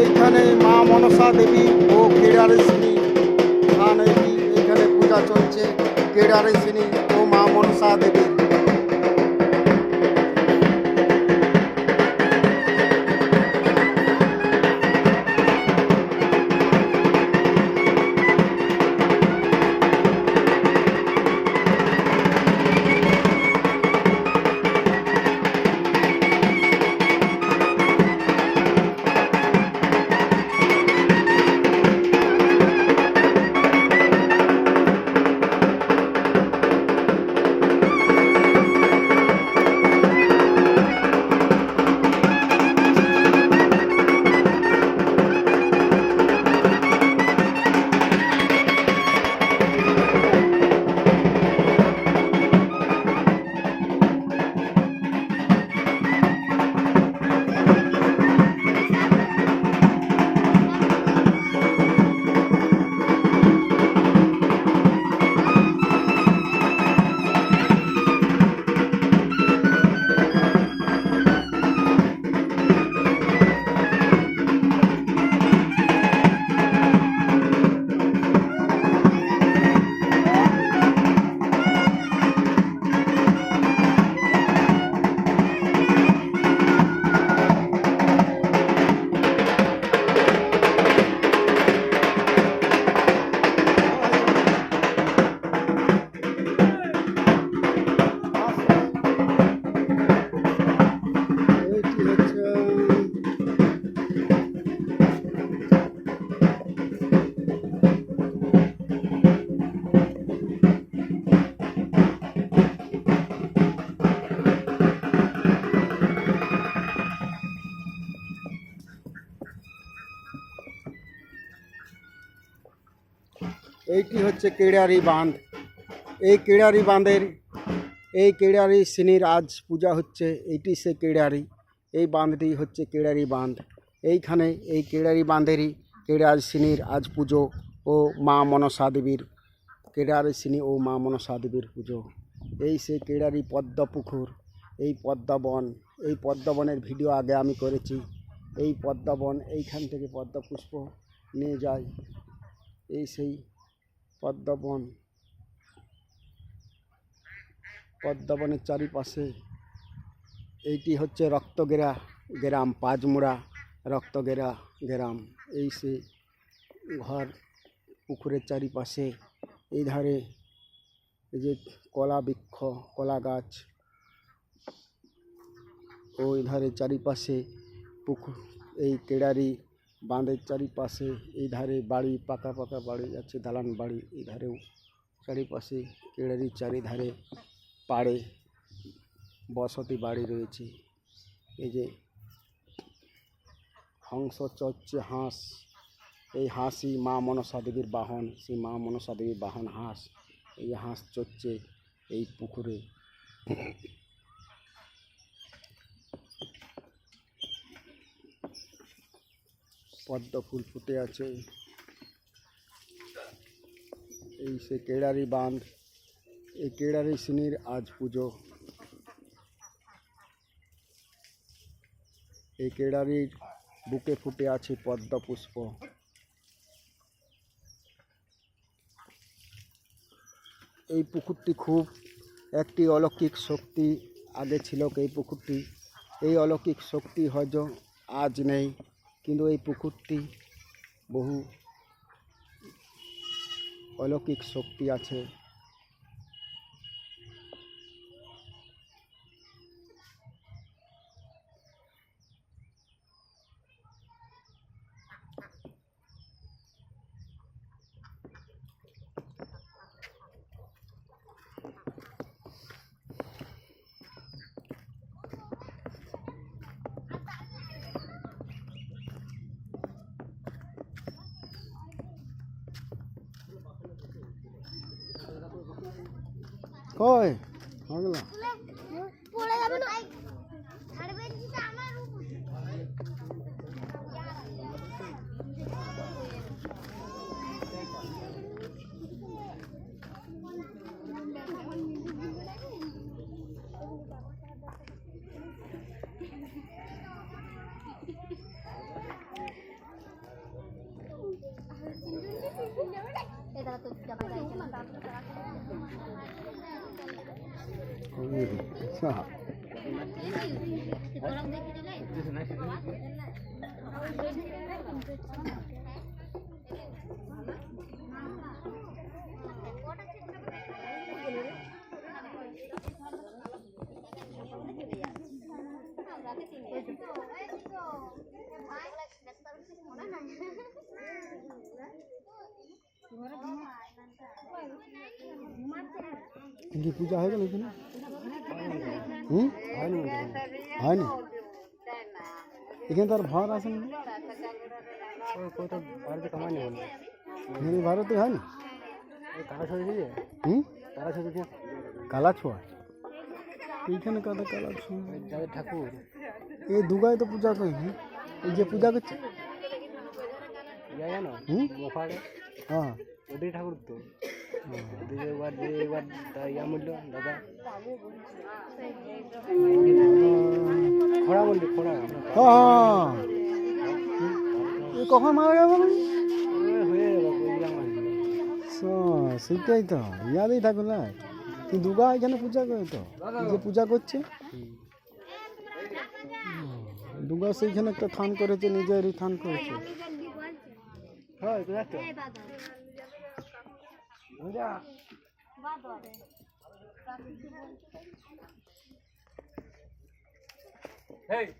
এইখানে মা মনসা দেবী ও কেদারেশ্বরী স্থান। এইখানে পূজা চলছে কেদারেশ্বরী ও মা মনসা দেবীর। এইটি হচ্ছে কেড়ারি বাঁধ। এই কেড়ারি বাঁধের এই কেড়ারি সিনির আজ পূজা হচ্ছে। এইটি সে কেড়ারি, এই বাঁধটি হচ্ছে কেড়ারি বাঁধ। এইখানে এই কেড়ারি বাঁধেরই কেড়ারি সিনির আজ পুজো ও মা মনসা দেবীর। কেড়ারি সিনি ও মা মনসা দেবীর পুজো। এই সে কেড়ারি পদ্ম পুকুর, এই পদ্মবন। এই পদ্মবনের ভিডিও আগে আমি করেছি। এই পদ্মবন, এইখান থেকে পদ্ম পুষ্প নিয়ে যায়। এই সেই পদ্মবন। পদ্মবনের চারিপাশে এইটি হচ্ছে রক্তগেরা গ্রাম, পাঁচমুড়া রক্তগেরা গ্রাম। এই সে ঘর, পুকুরের চারিপাশে এই ধারে এই যে কলা বৃক্ষ, কলা গাছ, ওই ধারে চারিপাশে পুকুর। এই কেড়ারি বাঁধের চারিপাশে এই ধারে বাড়ি, পাকা পাকা বাড়ি আছে, দালান বাড়ি। এই ধারেও চারিপাশে কেড়ারির চারিধারে পাড়ে বসতি বাড়ি রয়েছে। এই যে হংস চড়ছে, হাঁস। এই হাঁসই মা মনসা দেবীর বাহন। সেই মা মনসা দেবীর বাহন হাঁস। এই হাঁস চড়ছে এই পুকুরে। পদ্ম ফুল ফুটে আছে। এই সে কেড়ারি বাঁধ, এই কেড়ারি সিনির আজ পুজো। এই কেড়ারির বুকে ফুটে আছে পদ্ম পুষ্প। এই পুকুরটি খুব একটি অলৌকিক শক্তি আগে ছিল। এই পুকুরটি, এই অলৌকিক শক্তি হয়তো আজ নেই, কিন্তু এই পুকুরটি বহু অলৌকিক শক্তি আছে। কই হগলা পড়ে যাবে না, ছাড়বে দিতে আমার উপর। আচ্ছা কি পূজা হয়ে গেল এখানে? হয়নি এখানে তার ভার আসেন এখানে ভারতে হয়নি কালা ছোঁয়া এইখানে কাদা কালা ছোঁয়া ঠাকুর এই দুগায় তো পূজা করি এই যে পূজা করছে হ্যাঁ ওটাই ঠাকুর তো এবার যে এবার ইয়া মূল্য দাদা খোড়া বললি খোড়া হ্যাঁ কখন মারা যাবে হয়ে গেল সেইটাই তো ইয়াদেই ঠাকুর না তুই দুর্গা এখানে পূজা করে তো এই যে পূজা করছে দুর্গা সেইখানে একটা থান করেছে নিজেরই থান করেছে হ্যাঁ তো Hey!